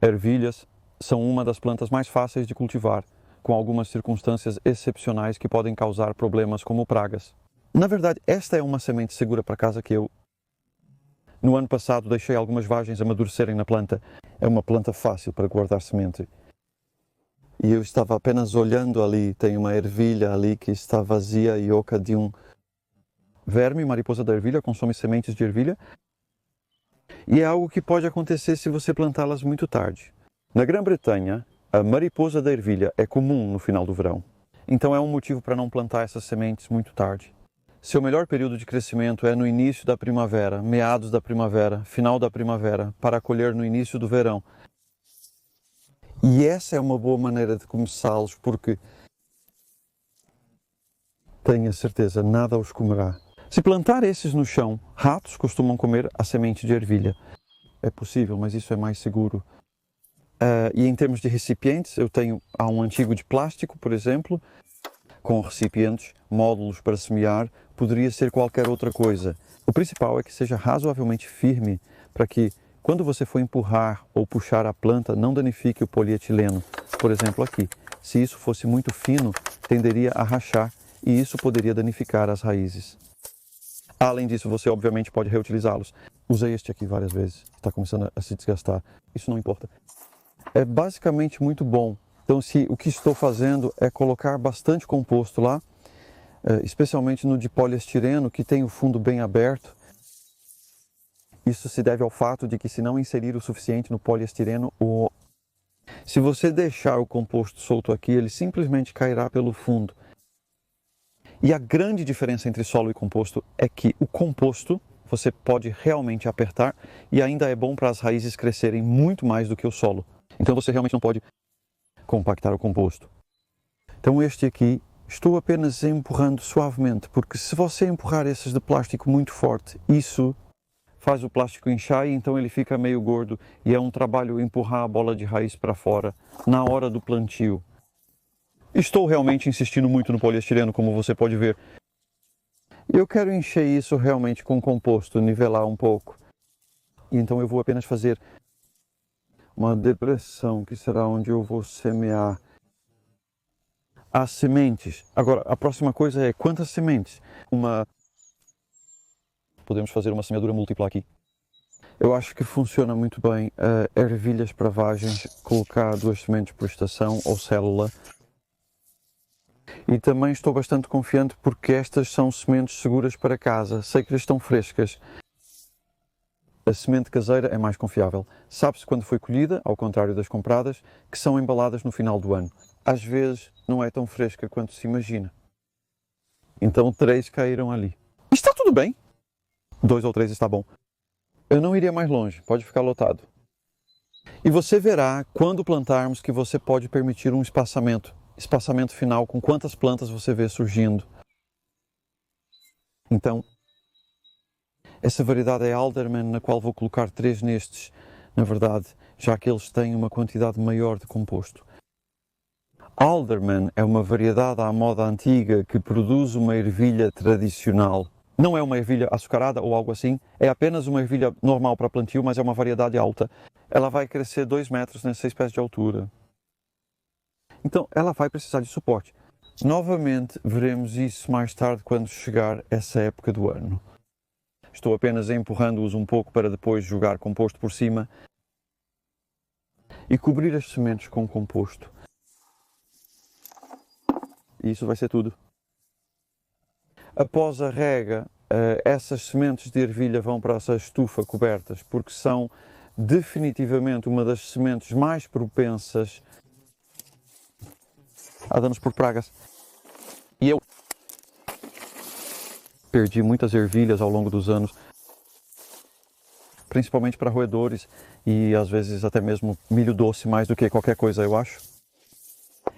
Ervilhas são uma das plantas mais fáceis de cultivar, com algumas circunstâncias excepcionais que podem causar problemas como pragas. Na verdade, esta é uma semente segura para casa que eu, no ano passado, deixei algumas vagens amadurecerem na planta. É uma planta fácil para guardar semente. E eu estava apenas olhando ali, tem uma ervilha ali que está vazia e oca de um verme, mariposa da ervilha, consome sementes de ervilha. E é algo que pode acontecer se você plantá-las muito tarde. Na Grã-Bretanha, a mariposa da ervilha é comum no final do verão. Então é um motivo para não plantar essas sementes muito tarde. Seu melhor período de crescimento é no início da primavera, meados da primavera, final da primavera, para colher no início do verão. E essa é uma boa maneira de começá-los, porque tenha certeza, nada os comerá. Se plantar esses no chão, ratos costumam comer a semente de ervilha. É possível, mas isso é mais seguro. E em termos de recipientes, há um antigo de plástico, por exemplo, com recipientes, módulos para semear, poderia ser qualquer outra coisa. O principal é que seja razoavelmente firme para que, quando você for empurrar ou puxar a planta, não danifique o polietileno. Por exemplo, aqui. Se isso fosse muito fino, tenderia a rachar e isso poderia danificar as raízes. Além disso, você obviamente pode reutilizá-los. Usei este aqui várias vezes, está começando a se desgastar. Isso não importa. É basicamente muito bom. Então, o que estou fazendo é colocar bastante composto lá, especialmente no de poliestireno, que tem o fundo bem aberto. Isso se deve ao fato de que, se não inserir o suficiente no poliestireno, se você deixar o composto solto aqui, ele simplesmente cairá pelo fundo. E a grande diferença entre solo e composto é que o composto você pode realmente apertar e ainda é bom para as raízes crescerem muito mais do que o solo. Então você realmente não pode compactar o composto. Então este aqui, estou apenas empurrando suavemente, porque se você empurrar esses de plástico muito forte, isso faz o plástico inchar e então ele fica meio gordo e é um trabalho empurrar a bola de raiz para fora na hora do plantio. Estou realmente insistindo muito no poliestireno, como você pode ver. Eu quero encher isso realmente com composto, nivelar um pouco. E então eu vou apenas fazer uma depressão, que será onde eu vou semear as sementes. Agora, a próxima coisa é quantas sementes? Podemos fazer uma semeadura múltipla aqui. Eu acho que funciona muito bem ervilhas para vagens, colocar 2 sementes por estação ou célula. E também estou bastante confiante porque estas são sementes seguras para casa. Sei que estão frescas. A semente caseira é mais confiável. Sabe-se quando foi colhida, ao contrário das compradas, que são embaladas no final do ano. Às vezes não é tão fresca quanto se imagina. Então 3 caíram ali. Está tudo bem. 2 ou 3 está bom. Eu não iria mais longe, pode ficar lotado. E você verá, quando plantarmos, que você pode permitir um espaçamento final com quantas plantas você vê surgindo. Então, essa variedade é Alderman, na qual vou colocar 3 nestes, na verdade, já que eles têm uma quantidade maior de composto. Alderman é uma variedade à moda antiga que produz uma ervilha tradicional. Não é uma ervilha açucarada ou algo assim, é apenas uma ervilha normal para plantio, mas é uma variedade alta. Ela vai crescer 2 metros, 6 pés de altura. Então, ela vai precisar de suporte. Novamente, veremos isso mais tarde, quando chegar essa época do ano. Estou apenas empurrando-os um pouco para depois jogar composto por cima e cobrir as sementes com composto. E isso vai ser tudo. Após a rega, essas sementes de ervilha vão para essa estufa cobertas, porque são definitivamente uma das sementes mais propensas a danos por pragas. E eu perdi muitas ervilhas ao longo dos anos, principalmente para roedores e às vezes até mesmo milho doce, mais do que qualquer coisa, eu acho.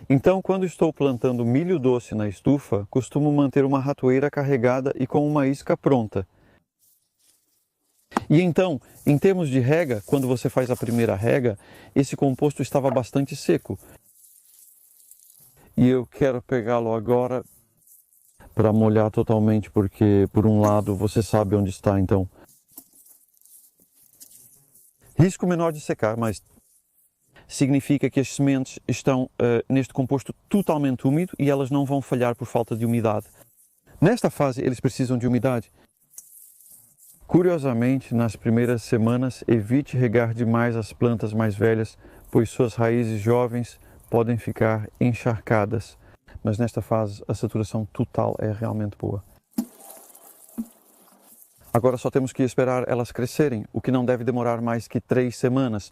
Então, quando estou plantando milho doce na estufa, costumo manter uma ratoeira carregada e com uma isca pronta. E então, em termos de rega, quando você faz a primeira rega, esse composto estava bastante seco. E eu quero pegá-lo agora para molhar totalmente, porque por um lado você sabe onde está, então. Risco menor de secar, mas significa que as sementes estão neste composto totalmente úmido e elas não vão falhar por falta de umidade. Nesta fase, eles precisam de umidade. Curiosamente, nas primeiras semanas, evite regar demais as plantas mais velhas, pois suas raízes jovens podem ficar encharcadas. Mas nesta fase, a saturação total é realmente boa. Agora só temos que esperar elas crescerem, o que não deve demorar mais que 3 semanas.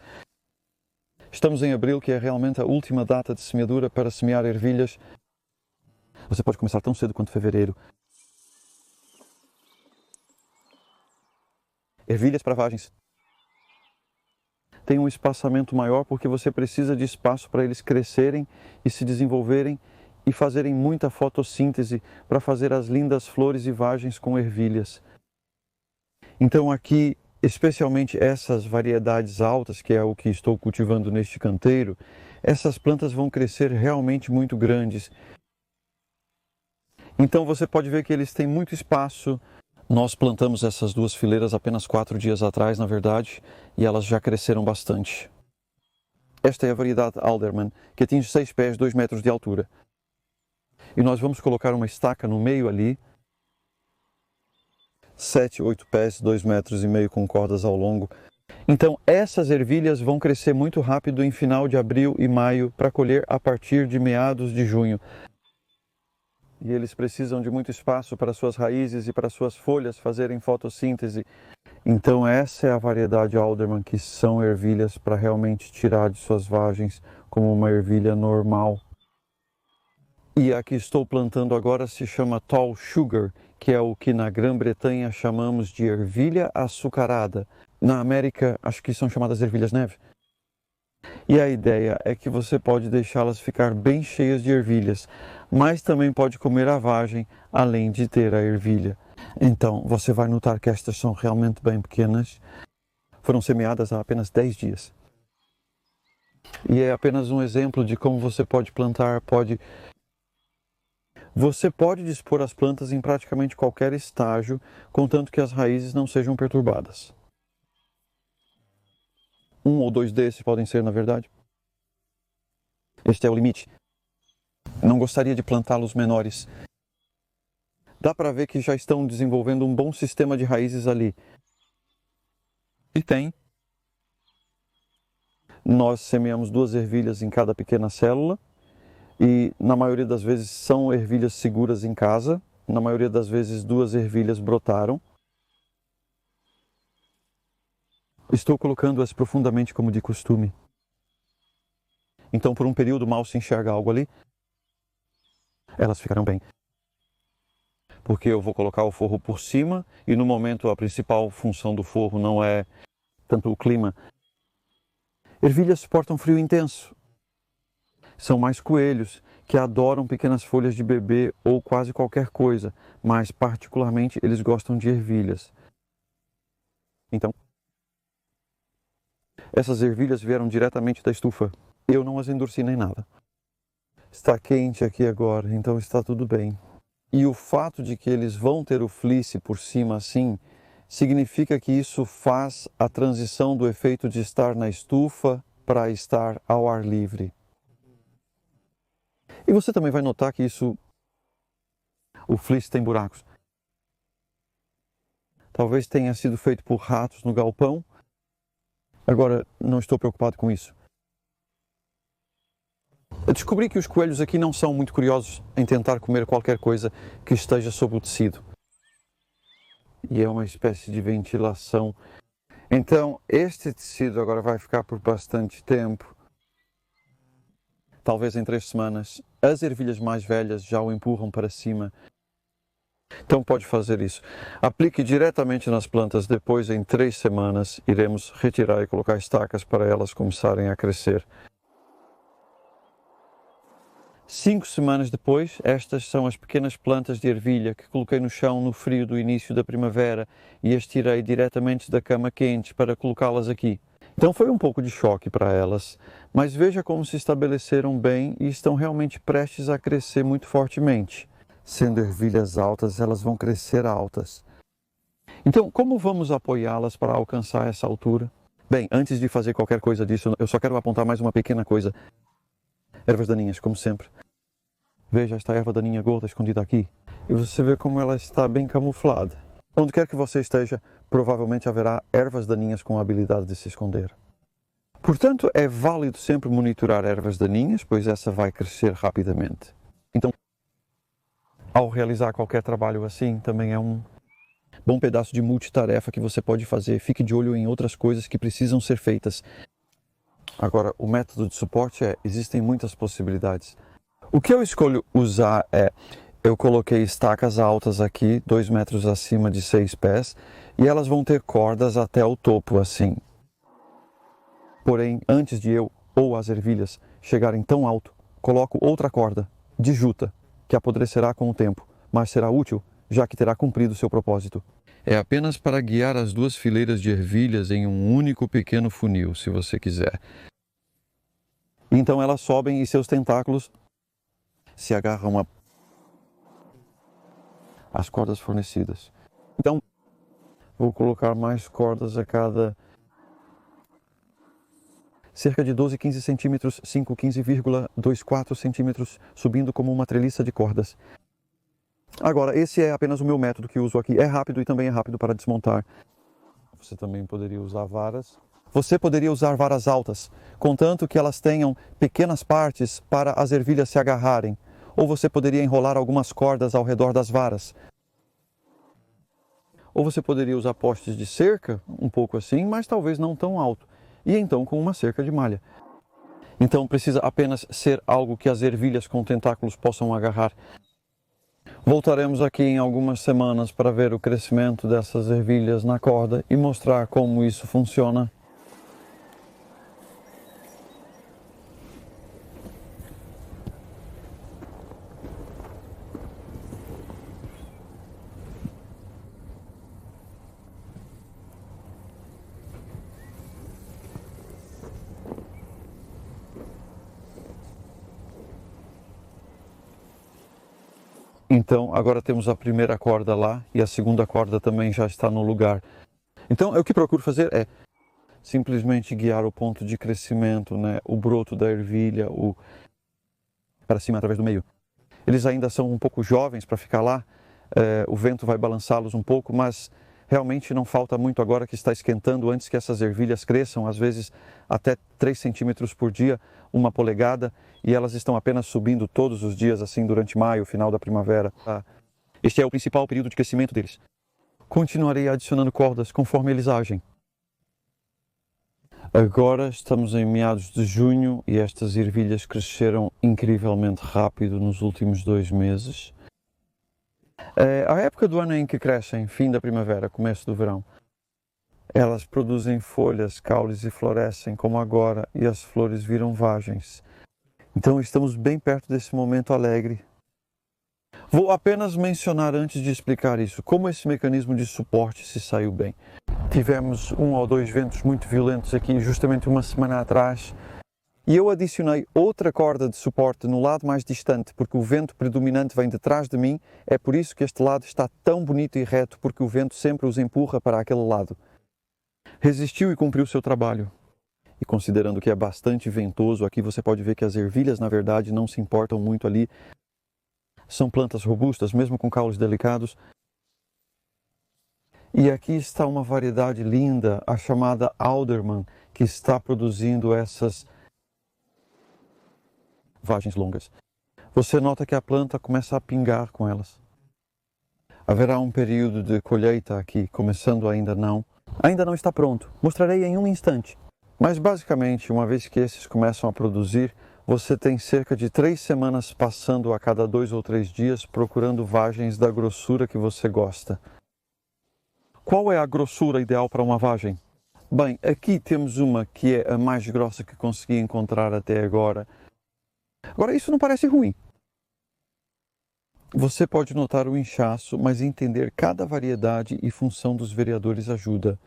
Estamos em abril, que é realmente a última data de semeadura para semear ervilhas. Você pode começar tão cedo quanto fevereiro. Ervilhas para vagens têm um espaçamento maior porque você precisa de espaço para eles crescerem e se desenvolverem e fazerem muita fotossíntese para fazer as lindas flores e vagens com ervilhas. Então aqui, especialmente essas variedades altas, que é o que estou cultivando neste canteiro, essas plantas vão crescer realmente muito grandes. Então você pode ver que eles têm muito espaço. Nós plantamos essas 2 fileiras apenas 4 dias atrás, na verdade, e elas já cresceram bastante. Esta é a variedade Alderman, que atinge 6 pés, 2 metros de altura. E nós vamos colocar uma estaca no meio ali, 7, 8 pés, 2,5 metros com cordas ao longo. Então essas ervilhas vão crescer muito rápido em final de abril e maio para colher a partir de meados de junho. E eles precisam de muito espaço para suas raízes e para suas folhas fazerem fotossíntese. Então essa é a variedade Alderman, que são ervilhas para realmente tirar de suas vagens como uma ervilha normal. E a que estou plantando agora se chama Tall Sugar, que é o que na Grã-Bretanha chamamos de ervilha açucarada. Na América, acho que são chamadas ervilhas neve. E a ideia é que você pode deixá-las ficar bem cheias de ervilhas, mas também pode comer a vagem, além de ter a ervilha. Então, você vai notar que estas são realmente bem pequenas. Foram semeadas há apenas 10 dias. E é apenas um exemplo de como você pode plantar, Você pode dispor as plantas em praticamente qualquer estágio, contanto que as raízes não sejam perturbadas. 1 ou 2 desses podem ser, na verdade. Este é o limite. Não gostaria de plantá-los menores. Dá para ver que já estão desenvolvendo um bom sistema de raízes ali. E tem. Nós semeamos 2 ervilhas em cada pequena célula. E na maioria das vezes são ervilhas seguras em casa. Na maioria das vezes 2 ervilhas brotaram. Estou colocando-as profundamente como de costume. Então por um período mal se enxerga algo ali. Elas ficarão bem. Porque eu vou colocar o forro por cima e no momento a principal função do forro não é tanto o clima. Ervilhas suportam frio intenso. São mais coelhos, que adoram pequenas folhas de bebê ou quase qualquer coisa, mas particularmente eles gostam de ervilhas. Então, essas ervilhas vieram diretamente da estufa. Eu não as endureci nem nada. Está quente aqui agora, então está tudo bem. E o fato de que eles vão ter o fleece por cima assim, significa que isso faz a transição do efeito de estar na estufa para estar ao ar livre. E você também vai notar que o fleece tem buracos. Talvez tenha sido feito por ratos no galpão. Agora, não estou preocupado com isso. Eu descobri que os coelhos aqui não são muito curiosos em tentar comer qualquer coisa que esteja sob o tecido. E é uma espécie de ventilação. Então, este tecido agora vai ficar por bastante tempo. Talvez em 3 semanas. As ervilhas mais velhas já o empurram para cima. Então pode fazer isso. Aplique diretamente nas plantas, depois em 3 semanas iremos retirar e colocar estacas para elas começarem a crescer. 5 semanas depois, estas são as pequenas plantas de ervilha que coloquei no chão no frio do início da primavera e as tirei diretamente da cama quente para colocá-las aqui. Então foi um pouco de choque para elas, mas veja como se estabeleceram bem e estão realmente prestes a crescer muito fortemente. Sendo ervilhas altas, elas vão crescer altas. Então, como vamos apoiá-las para alcançar essa altura? Bem, antes de fazer qualquer coisa disso, eu só quero apontar mais uma pequena coisa. Ervas daninhas, como sempre. Veja esta erva daninha gorda escondida aqui. E você vê como ela está bem camuflada. Onde quer que você esteja, provavelmente haverá ervas daninhas com a habilidade de se esconder. Portanto, é válido sempre monitorar ervas daninhas, pois essa vai crescer rapidamente. Então, ao realizar qualquer trabalho assim, também é um bom pedaço de multitarefa que você pode fazer. Fique de olho em outras coisas que precisam ser feitas. Agora, o método de suporte existem muitas possibilidades. O que eu escolho usar eu coloquei estacas altas aqui, 2 metros acima de 6 pés, e elas vão ter cordas até o topo, assim. Porém, antes de eu ou as ervilhas chegarem tão alto, coloco outra corda, de juta, que apodrecerá com o tempo, mas será útil, já que terá cumprido seu propósito. É apenas para guiar as 2 fileiras de ervilhas em um único pequeno funil, se você quiser. Então elas sobem e seus tentáculos se agarram às cordas fornecidas. Então, vou colocar mais cordas a cada cerca de 12, 15 centímetros, 5, 15,24 centímetros, subindo como uma treliça de cordas. Agora, esse é apenas o meu método que uso aqui. É rápido e também é rápido para desmontar. Você também poderia usar varas. Você poderia usar varas altas, contanto que elas tenham pequenas partes para as ervilhas se agarrarem. Ou você poderia enrolar algumas cordas ao redor das varas. Ou você poderia usar postes de cerca, um pouco assim, mas talvez não tão alto. E então com uma cerca de malha. Então precisa apenas ser algo que as ervilhas com tentáculos possam agarrar. Voltaremos aqui em algumas semanas para ver o crescimento dessas ervilhas na corda e mostrar como isso funciona. Então, agora temos a primeira corda lá e a segunda corda também já está no lugar. Então, o que procuro fazer é simplesmente guiar o ponto de crescimento, né, o broto da ervilha, para cima através do meio. Eles ainda são um pouco jovens para ficar lá, o vento vai balançá-los um pouco, mas realmente não falta muito agora que está esquentando antes que essas ervilhas cresçam, às vezes até 3 centímetros por dia, 1 polegada, e elas estão apenas subindo todos os dias, assim, durante maio, final da primavera. Este é o principal período de crescimento deles. Continuarei adicionando cordas conforme eles agem. Agora estamos em meados de junho e estas ervilhas cresceram incrivelmente rápido nos últimos 2 meses. A época do ano em que crescem, fim da primavera, começo do verão, elas produzem folhas, caules e florescem, como agora, e as flores viram vagens. Então estamos bem perto desse momento alegre. Vou apenas mencionar antes de explicar isso, como esse mecanismo de suporte se saiu bem. Tivemos 1 ou 2 ventos muito violentos aqui justamente uma semana atrás e eu adicionei outra corda de suporte no lado mais distante porque o vento predominante vem de trás de mim, é por isso que este lado está tão bonito e reto porque o vento sempre os empurra para aquele lado. Resistiu e cumpriu seu trabalho. E considerando que é bastante ventoso, aqui você pode ver que as ervilhas na verdade não se importam muito ali. São plantas robustas, mesmo com caules delicados. E aqui está uma variedade linda, a chamada Alderman, que está produzindo essas vagens longas. Você nota que a planta começa a pingar com elas. Haverá um período de colheita aqui, começando ainda não. Ainda não está pronto, mostrarei em um instante. Mas basicamente, uma vez que esses começam a produzir, você tem cerca de 3 semanas passando a cada 2 ou 3 dias procurando vagens da grossura que você gosta. Qual é a grossura ideal para uma vagem? Bem, aqui temos uma que é a mais grossa que consegui encontrar até agora. Agora, isso não parece ruim. Você pode notar o inchaço, mas entender cada variedade e função dos vereadores ajuda.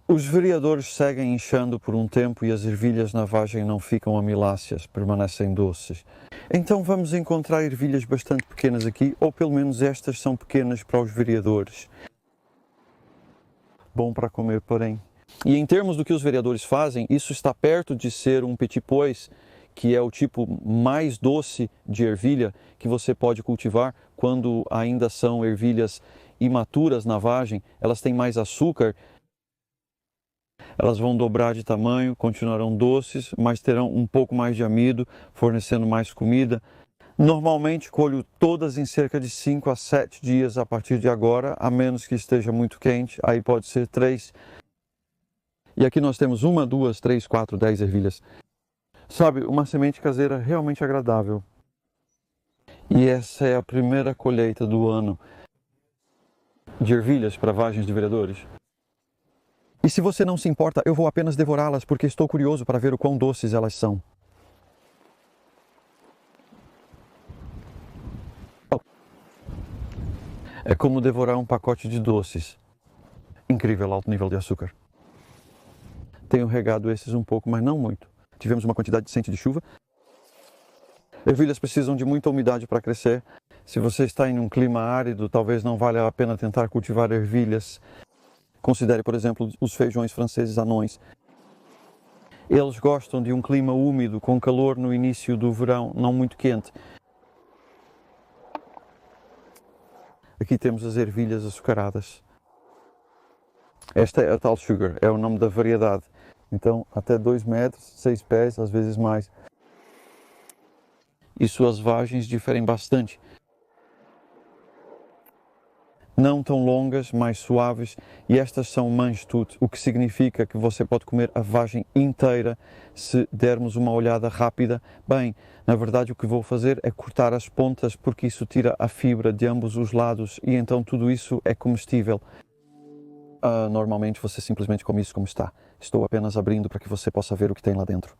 Os vereadores seguem inchando por um tempo e as ervilhas na vagem não ficam amiláceas, permanecem doces. Então vamos encontrar ervilhas bastante pequenas aqui, ou pelo menos estas são pequenas para os vereadores. Bom para comer, porém, E em termos do que os vereadores fazem, isso está perto de ser um petit pois, que é o tipo mais doce de ervilha que você pode cultivar quando ainda são ervilhas imaturas na vagem. Elas têm mais açúcar, elas vão dobrar de tamanho, continuarão doces, mas terão um pouco mais de amido, fornecendo mais comida. Normalmente colho todas em cerca de 5 a 7 dias a partir de agora, a menos que esteja muito quente, aí pode ser 3. E aqui nós temos 1, 2, 3, 4, 10 ervilhas. Sabe, uma semente caseira realmente agradável. E essa é a primeira colheita do ano de ervilhas para vagens de vereadores. E se você não se importa, eu vou apenas devorá-las porque estou curioso para ver o quão doces elas são. É como devorar um pacote de doces. Incrível alto nível de açúcar. Tenho regado esses um pouco, mas não muito. Tivemos uma quantidade decente de chuva. Ervilhas precisam de muita umidade para crescer. Se você está em um clima árido, talvez não valha a pena tentar cultivar ervilhas. Considere, por exemplo, os feijões franceses anões. Eles gostam de um clima úmido, com calor no início do verão, não muito quente. Aqui temos as ervilhas açucaradas. Esta é a tal sugar, é o nome da variedade. Então, até 2 metros, 6 pés, às vezes mais. E suas vagens diferem bastante. Não tão longas, mais suaves, e estas são mange-tout, o que significa que você pode comer a vagem inteira se dermos uma olhada rápida. Bem, na verdade o que vou fazer é cortar as pontas porque isso tira a fibra de ambos os lados e então tudo isso é comestível. Normalmente você simplesmente come isso como está. Estou apenas abrindo para que você possa ver o que tem lá dentro.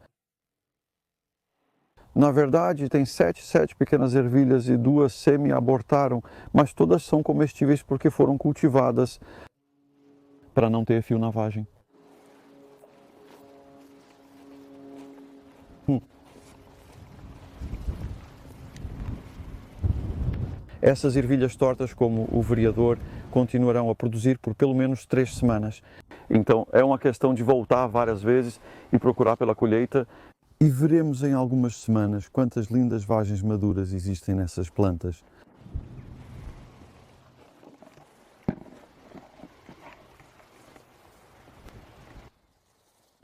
Na verdade, tem 7 pequenas ervilhas e 2 semi-abortaram, mas todas são comestíveis porque foram cultivadas para não ter fio na vagem. Essas ervilhas tortas, como o vereador, continuarão a produzir por pelo menos 3 semanas. Então é uma questão de voltar várias vezes e procurar pela colheita. E veremos em algumas semanas quantas lindas vagens maduras existem nessas plantas.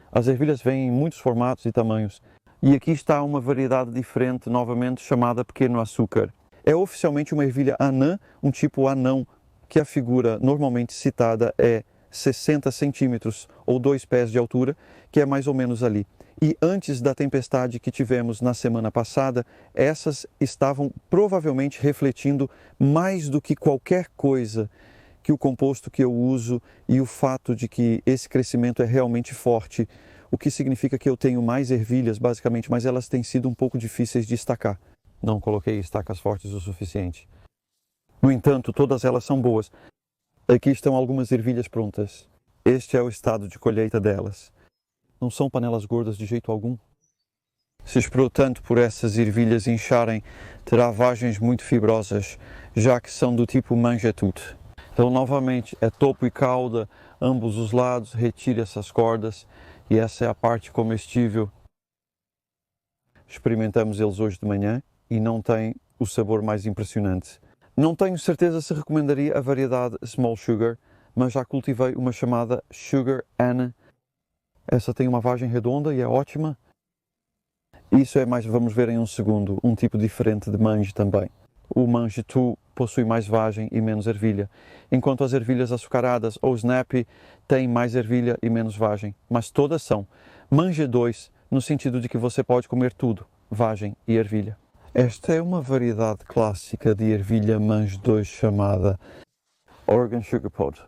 As ervilhas vêm em muitos formatos e tamanhos. E aqui está uma variedade diferente, novamente chamada pequeno açúcar. É oficialmente uma ervilha anã, um tipo anão, que a figura normalmente citada é 60 centímetros ou 2 pés de altura, que é mais ou menos ali. E antes da tempestade que tivemos na semana passada, essas estavam provavelmente refletindo mais do que qualquer coisa que o composto que eu uso e o fato de que esse crescimento é realmente forte, o que significa que eu tenho mais ervilhas, basicamente, mas elas têm sido um pouco difíceis de estacar. Não coloquei estacas fortes o suficiente. No entanto, todas elas são boas. Aqui estão algumas ervilhas prontas. Este é o estado de colheita delas. Não são panelas gordas de jeito algum. Se esperou tanto por essas ervilhas incharem, terá vagens muito fibrosas, já que são do tipo mange-tout. Então, novamente, é topo e cauda, ambos os lados, retire essas cordas, e essa é a parte comestível. Experimentamos eles hoje de manhã e não tem o sabor mais impressionante. Não tenho certeza se recomendaria a variedade Small Sugar, mas já cultivei uma chamada Sugar Anna. Essa tem uma vagem redonda e é ótima. Isso é mais, vamos ver em um segundo, um tipo diferente de mange também. O mange-tout possui mais vagem e menos ervilha, enquanto as ervilhas açucaradas ou snappy têm mais ervilha e menos vagem, mas todas são mange 2, no sentido de que você pode comer tudo, vagem e ervilha. Esta é uma variedade clássica de ervilha mange 2 chamada Oregon Sugar Pod.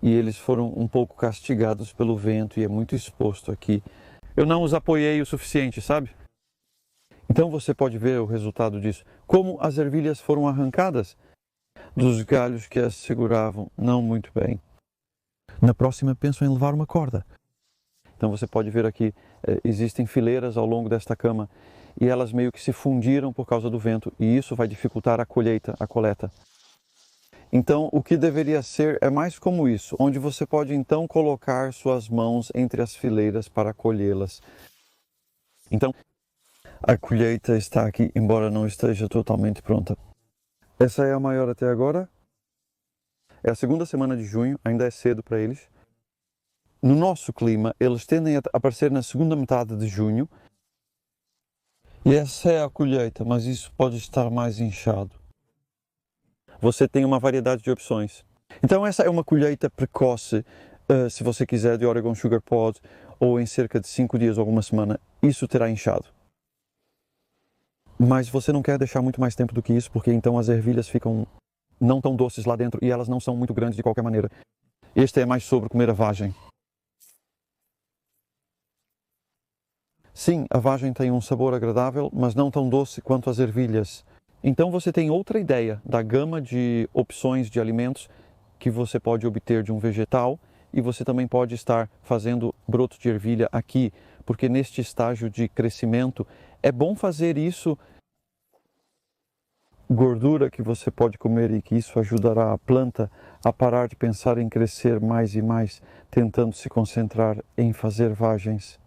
E eles foram um pouco castigados pelo vento e é muito exposto aqui. Eu não os apoiei o suficiente, sabe? Então você pode ver o resultado disso. Como as ervilhas foram arrancadas dos galhos que as seguravam não muito bem. Na próxima penso em levar uma corda. Então você pode ver aqui, existem fileiras ao longo desta cama e elas meio que se fundiram por causa do vento e isso vai dificultar a colheita, a coleta. Então, o que deveria ser é mais como isso, onde você pode então colocar suas mãos entre as fileiras para colhê-las. Então, a colheita está aqui, embora não esteja totalmente pronta. Essa é a maior até agora. É a segunda semana de junho, ainda é cedo para eles. No nosso clima, eles tendem a aparecer na segunda metade de junho. E essa é a colheita, mas isso pode estar mais inchado. Você tem uma variedade de opções. Então essa é uma colheita precoce, se você quiser, de Oregon Sugar Pod, ou em cerca de 5 dias ou uma semana, isso terá inchado. Mas você não quer deixar muito mais tempo do que isso, porque então as ervilhas ficam não tão doces lá dentro e elas não são muito grandes de qualquer maneira. Este é mais sobre comer a vagem. Sim, a vagem tem um sabor agradável, mas não tão doce quanto as ervilhas. Então você tem outra ideia da gama de opções de alimentos que você pode obter de um vegetal, e você também pode estar fazendo broto de ervilha aqui, porque neste estágio de crescimento é bom fazer isso, gordura que você pode comer, e que isso ajudará a planta a parar de pensar em crescer mais e mais, tentando se concentrar em fazer vagens.